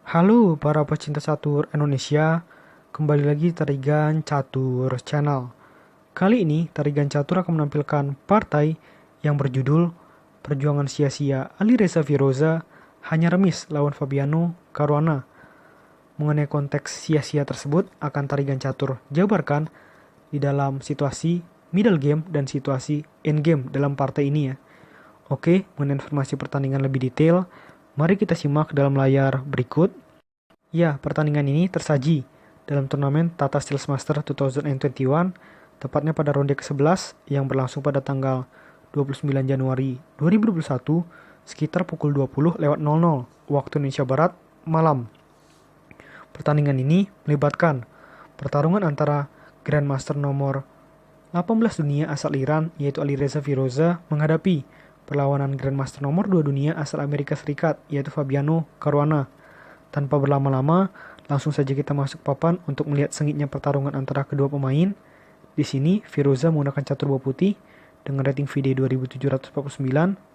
Halo para pecinta catur Indonesia, kembali lagi Tarigan Catur Channel. Kali ini Tarigan Catur akan menampilkan partai yang berjudul Perjuangan Sia-sia Alireza Firoza hanya remis lawan Fabiano Caruana. Mengenai konteks sia-sia tersebut akan Tarigan Catur jabarkan di dalam situasi middle game dan situasi end game dalam partai ini ya. Oke, mengenai informasi pertandingan lebih detail, mari kita simak dalam layar berikut. Ya, pertandingan ini tersaji dalam turnamen Tata Steel Master 2021, tepatnya pada ronde ke-11 yang berlangsung pada tanggal 29 Januari 2021 sekitar pukul 20.00 waktu Indonesia Barat malam. Pertandingan ini melibatkan pertarungan antara Grandmaster nomor 18 dunia asal Iran yaitu Alireza Firoza menghadapi perlawanan Grandmaster nomor 2 dunia asal Amerika Serikat yaitu Fabiano Caruana. Tanpa berlama-lama, langsung saja kita masuk papan untuk melihat sengitnya pertarungan antara kedua pemain. Di sini, Firoza menggunakan catur bola putih dengan rating VD 2749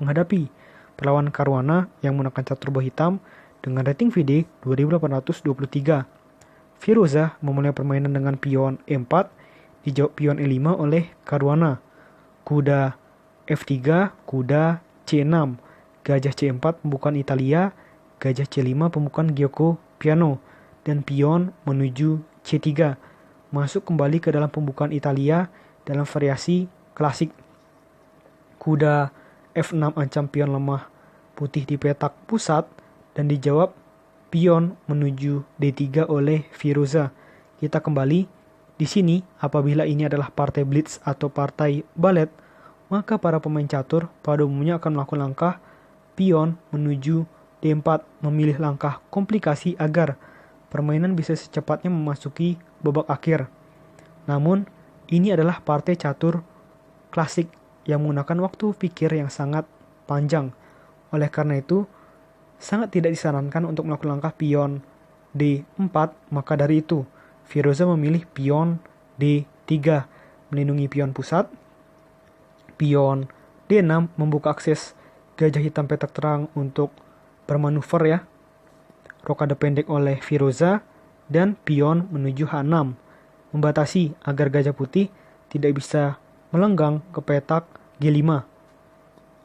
menghadapi perlawanan Caruana yang menggunakan catur bola hitam dengan rating VD 2823. Firoza memulai permainan dengan pion E4, dijawab pion E5 oleh Caruana. Kuda F3, kuda C6, gajah C4 pembukaan Italia, gajah C5 pembukaan Giocco Piano, dan pion menuju C3. Masuk kembali ke dalam pembukaan Italia dalam variasi klasik. Kuda F6 ancam pion lemah putih di petak pusat dan dijawab pion menuju D3 oleh Firoza. Kita kembali di sini apabila ini adalah partai blitz atau partai balet, maka para pemain catur pada umumnya akan melakukan langkah pion menuju D4, memilih langkah komplikasi agar permainan bisa secepatnya memasuki babak akhir. Namun, ini adalah partai catur klasik yang menggunakan waktu pikir yang sangat panjang. Oleh karena itu, sangat tidak disarankan untuk melakukan langkah pion D4, maka dari itu, Firoza memilih pion D3, melindungi pion pusat. Pion D6 membuka akses gajah hitam petak terang untuk bermanuver ya. Rokade pendek oleh Firoza dan pion menuju H6 membatasi agar gajah putih tidak bisa melenggang ke petak G5.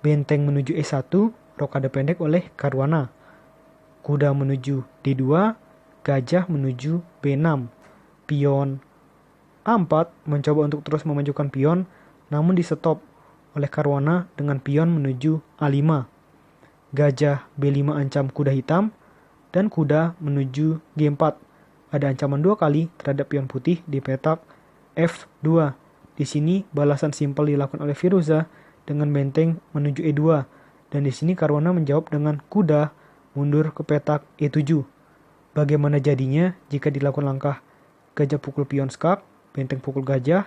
Benteng menuju E1, rokade pendek oleh Caruana. Kuda menuju D2, gajah menuju B6. Pion A4 mencoba untuk terus memajukan pion namun di stop oleh Caruana dengan pion menuju A5. Gajah B5 ancam kuda hitam, dan kuda menuju G4. Ada ancaman 2 kali terhadap pion putih di petak F2. Di sini balasan simpel dilakukan oleh Firoza dengan benteng menuju E2. Dan di sini Caruana menjawab dengan kuda mundur ke petak E7. Bagaimana jadinya jika dilakukan langkah gajah pukul pion skak, benteng pukul gajah,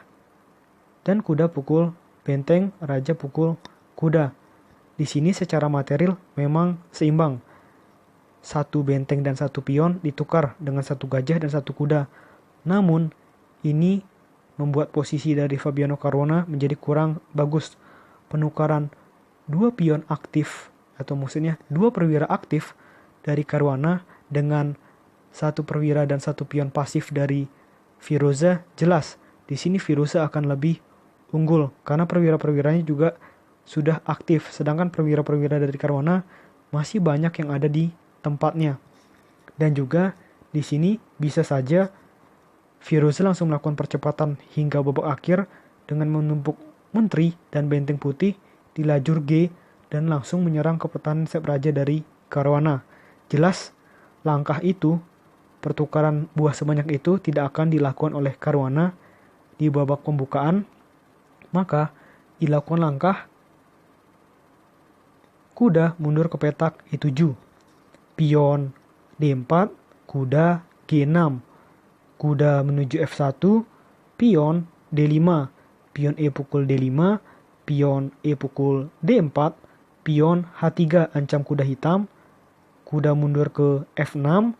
dan kuda pukul benteng, raja pukul kuda. Di sini secara material memang seimbang. Satu benteng dan satu pion ditukar dengan satu gajah dan satu kuda. Namun, ini membuat posisi dari Fabiano Caruana menjadi kurang bagus. Penukaran dua pion aktif, atau maksudnya dua perwira aktif dari Caruana dengan satu perwira dan satu pion pasif dari Firoza, jelas di sini Firoza akan lebih unggul karena perwira-perwiranya juga sudah aktif, sedangkan perwira-perwira dari Caruana masih banyak yang ada di tempatnya. Dan juga di sini bisa saja Firoza langsung melakukan percepatan hingga babak akhir dengan menumpuk menteri dan benteng putih di lajur G dan langsung menyerang ke pertahanan Sep Raja dari Caruana. Jelas langkah itu, pertukaran buah sebanyak itu tidak akan dilakukan oleh Caruana di babak pembukaan, maka dilakukan langkah kuda mundur ke petak E7. Pion D4, kuda G6. Kuda menuju F1, pion D5. Pion E pukul D5, pion E pukul D4, pion H3 ancam kuda hitam. Kuda mundur ke F6,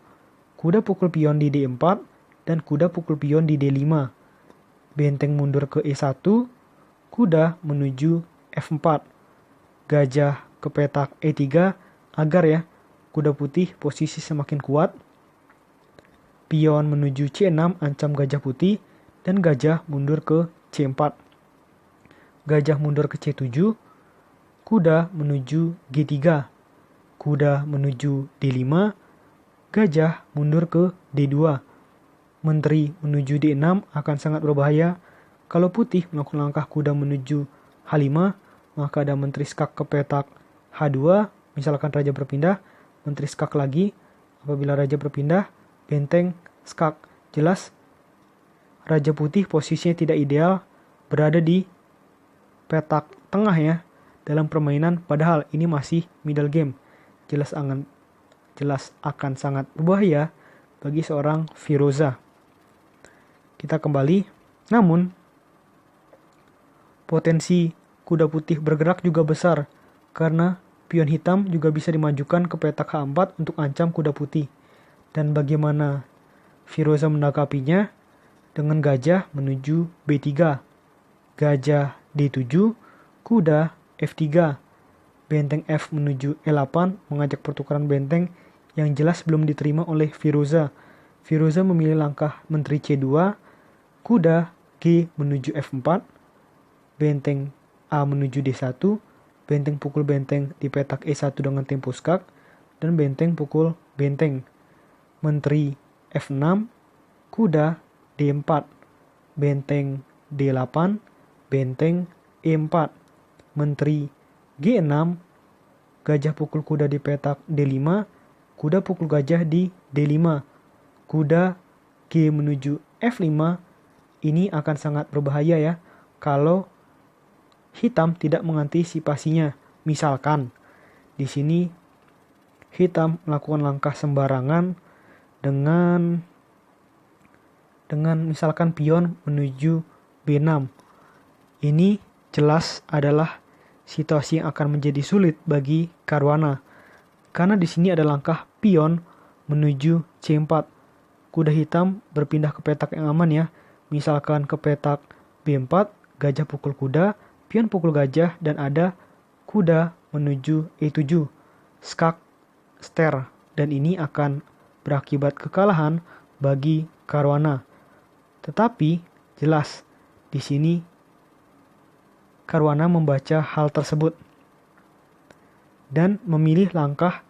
kuda pukul pion di D4, dan kuda pukul pion di D5. Benteng mundur ke E1, kuda menuju F4. Gajah ke petak E3 agar ya kuda putih posisi semakin kuat pion menuju C6 ancam gajah putih, dan gajah mundur ke C4. Gajah mundur ke C7, kuda menuju G3, kuda menuju D5, gajah mundur ke D2. Menteri menuju D6 akan sangat berbahaya. Kalau putih melakukan langkah kuda menuju H5, maka ada menteri skak ke petak H2, misalkan raja berpindah, menteri skak lagi. Apabila raja berpindah, benteng skak. Jelas, raja putih posisinya tidak ideal, berada di petak tengah ya, dalam permainan, padahal ini masih middle game. Jelas akan sangat berbahaya bagi seorang Firoza. Kita kembali, namun potensi kuda putih bergerak juga besar, karena pion hitam juga bisa dimajukan ke petak H4 untuk ancam kuda putih. Dan bagaimana Firoza menanggapinya? Dengan gajah menuju B3, gajah D7, kuda F3, benteng F menuju E8 mengajak pertukaran benteng yang jelas belum diterima oleh Firoza. Firoza memilih langkah menteri C2, kuda G menuju F4, benteng A menuju D1, benteng pukul benteng di petak E1 dengan tempo skak, dan benteng pukul benteng. Menteri F6, kuda D4, benteng D8, benteng E4. Menteri G6, gajah pukul kuda di petak D5, kuda pukul gajah di D5, kuda G menuju F5. Ini akan sangat berbahaya ya, kalau hitam tidak mengantisipasinya. Misalkan di sini hitam melakukan langkah sembarangan dengan misalkan pion menuju B6. Ini jelas adalah situasi yang akan menjadi sulit bagi Caruana, karena di sini ada langkah pion menuju C4. Kuda hitam berpindah ke petak yang aman ya, misalkan ke petak B4, gajah pukul kuda, pion pukul gajah, dan ada kuda menuju E7, skak ster, dan ini akan berakibat kekalahan bagi Caruana. Tetapi jelas di sini Caruana membaca hal tersebut dan memilih langkah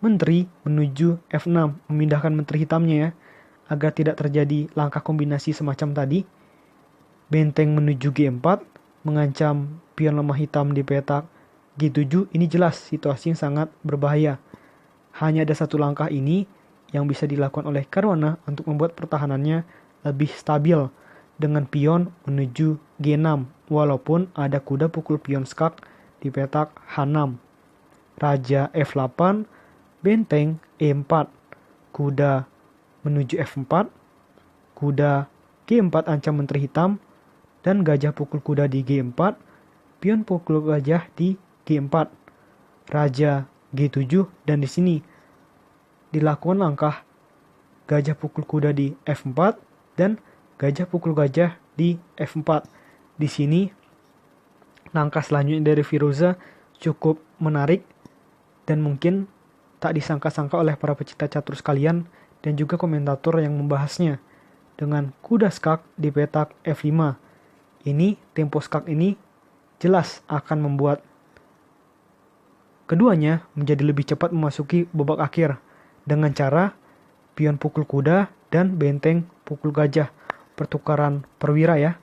menteri menuju F6, memindahkan menteri hitamnya ya, agar tidak terjadi langkah kombinasi semacam tadi. Benteng menuju G4 mengancam pion lemah hitam di petak G7. Ini jelas situasi yang sangat berbahaya. Hanya ada satu langkah ini yang bisa dilakukan oleh Caruana untuk membuat pertahanannya lebih stabil, dengan pion menuju G6, walaupun ada kuda pukul pion skak di petak H6. Raja F8, benteng E4, kuda menuju F4, kuda G4 ancam menteri hitam, dan gajah pukul kuda di G4, pion pukul gajah di G4, raja G7, dan di sini dilakukan langkah gajah pukul kuda di F4 dan gajah pukul gajah di F4. Di sini langkah selanjutnya dari Firoza cukup menarik dan mungkin tak disangka-sangka oleh para pecinta catur sekalian dan juga komentator yang membahasnya, dengan kuda skak di petak F5. Ini tempo skak ini jelas akan membuat keduanya menjadi lebih cepat memasuki babak akhir dengan cara pion pukul kuda dan benteng pukul gajah, pertukaran perwira ya.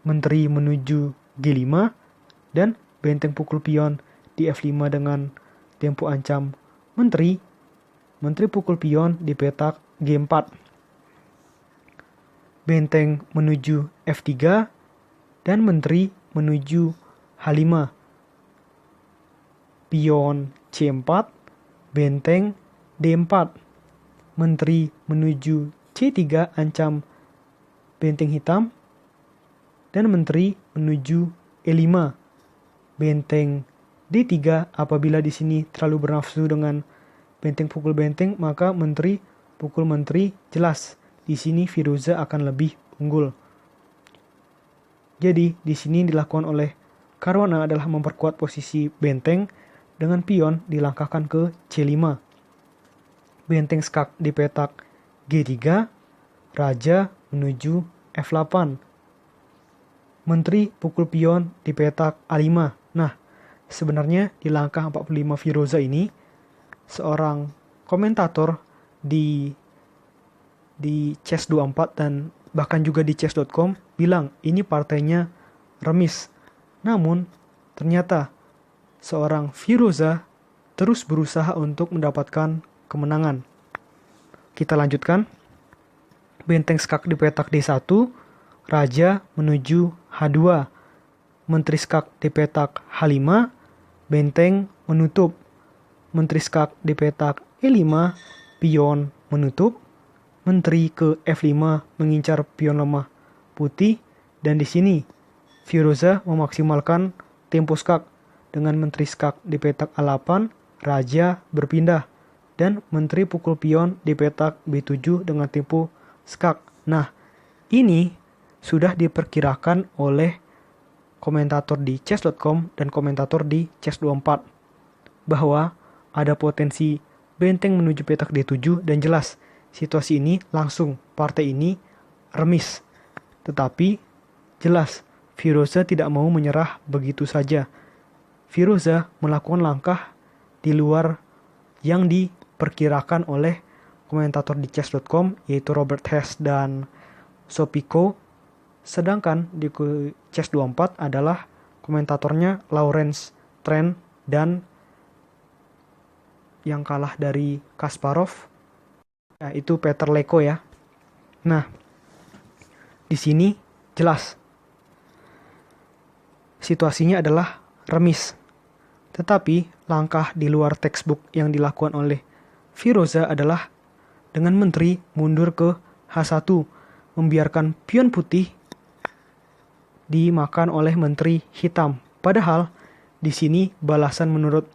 Menteri menuju G5 dan benteng pukul pion di F5 dengan tempo ancam menteri pukul pion di petak G4. Benteng menuju F3 dan menteri menuju H5. Pion C4, benteng D4. Menteri menuju C3 ancam benteng hitam, dan menteri menuju E5. Benteng D3, apabila di sini terlalu bernafsu dengan benteng pukul benteng, maka menteri pukul menteri, jelas di sini Firoza akan lebih unggul. Jadi di sini dilakukan oleh Caruana adalah memperkuat posisi benteng dengan pion dilangkahkan ke C5. Benteng skak di petak G3, Raja menuju F8. Menteri pukul pion di petak A5. Nah, sebenarnya di langkah 45 Firoza ini, seorang komentator di Chess24 dan bahkan juga di chess.com bilang ini partainya remis. Namun, ternyata seorang Firoza terus berusaha untuk mendapatkan kemenangan. Kita lanjutkan. Benteng skak di petak D1, Raja menuju H2. Menteri skak di petak H5, benteng menutup. Menteri skak di petak E5, pion menutup. Menteri ke F5 mengincar pion lemah putih. Dan di sini Firoza memaksimalkan tempo skak dengan menteri skak di petak A8, Raja berpindah. Dan menteri pukul pion di petak B7 dengan tempo skak. Nah, ini sudah diperkirakan oleh komentator di chess.com dan komentator di chess24 bahwa ada potensi benteng menuju petak D7 dan jelas situasi ini langsung partai ini remis. Tetapi jelas Firoza tidak mau menyerah begitu saja. Firoza melakukan langkah di luar yang diperkirakan oleh komentator di chess.com yaitu Robert Hess dan Sopiko. Sedangkan di chess24 adalah komentatornya Lawrence Tran dan yang kalah dari Kasparov itu Peter Leko ya. Nah, di sini jelas situasinya adalah remis. Tetapi langkah di luar textbook yang dilakukan oleh Firoza adalah dengan menteri mundur ke H1, membiarkan pion putih dimakan oleh menteri hitam. Padahal di sini balasan menurut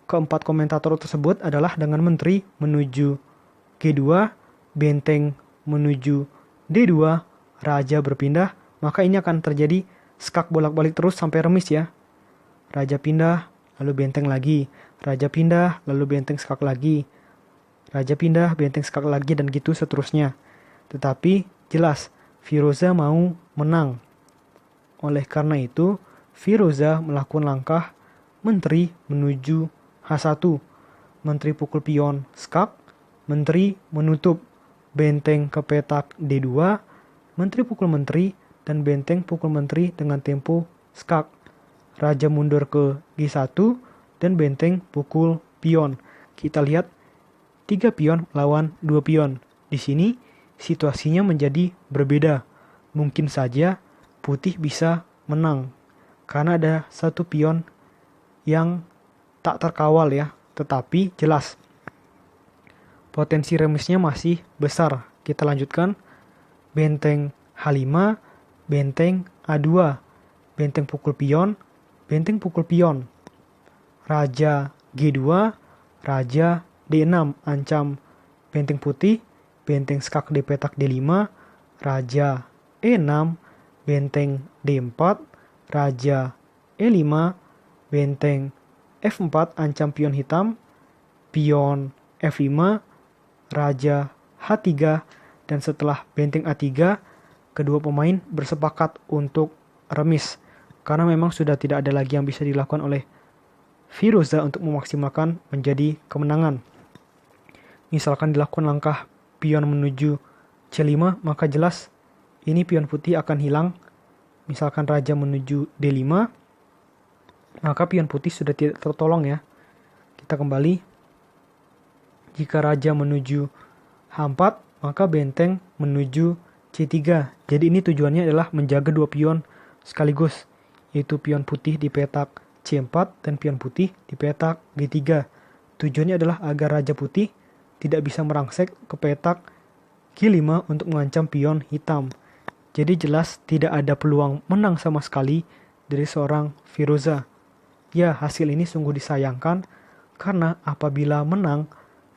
keempat komentator tersebut adalah dengan menteri menuju G2, benteng menuju D2, raja berpindah, maka ini akan terjadi skak bolak-balik terus sampai remis ya. Raja pindah, lalu benteng lagi, raja pindah, lalu benteng skak lagi, raja pindah, benteng skak lagi, dan gitu seterusnya. Tetapi jelas Firoza mau menang. Oleh karena itu, Firoza melakukan langkah menteri menuju H1. Menteri pukul pion skak, menteri menutup benteng ke petak D2, menteri pukul menteri, dan benteng pukul menteri dengan tempo skak. Raja mundur ke G1 dan benteng pukul pion. Kita lihat 3 pion lawan 2 pion. Di sini situasinya menjadi berbeda. Mungkin saja putih bisa menang karena ada 1 pion yang tak terkawal ya. Tetapi jelas potensi remisnya masih besar. Kita lanjutkan. Benteng H5, benteng A2, benteng pukul pion, benteng pukul pion. Raja G2, raja D6 ancam benteng putih, benteng skak di petak D5, raja E6, benteng D4, raja E5, benteng F4 ancam pion hitam, pion F5, raja H3, dan setelah benteng A3, kedua pemain bersepakat untuk remis karena memang sudah tidak ada lagi yang bisa dilakukan oleh Firoza untuk memaksimalkan menjadi kemenangan. Misalkan dilakukan langkah pion menuju C5, maka jelas ini pion putih akan hilang. Misalkan raja menuju D5, maka pion putih sudah tidak tertolong ya. Kita kembali. Jika raja menuju H4, maka benteng menuju C3. Jadi ini tujuannya adalah menjaga 2 pion sekaligus, yaitu pion putih di petak C4 dan pion putih di petak G3. Tujuannya adalah agar raja putih tidak bisa merangsek ke petak G5 untuk mengancam pion hitam. Jadi jelas tidak ada peluang menang sama sekali dari seorang Firoza. Ya, hasil ini sungguh disayangkan karena apabila menang,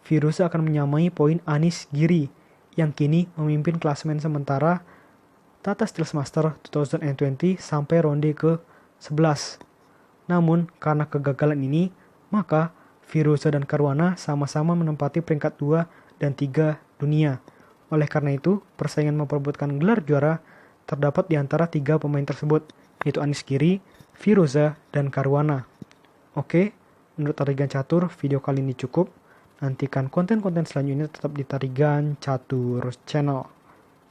Firoza akan menyamai poin Anish Giri yang kini memimpin klasemen sementara Tata Steel Master 2020 sampai ronde ke-11. Namun, karena kegagalan ini, maka Firoza dan Caruana sama-sama menempati peringkat 2 dan 3 dunia. Oleh karena itu, persaingan memperebutkan gelar juara terdapat di antara 3 pemain tersebut, yaitu Anies Giri, Firoza, dan Caruana. Oke, menurut Tarigan Catur, video kali ini cukup. Nantikan konten-konten selanjutnya tetap di Tarigan Catur Channel.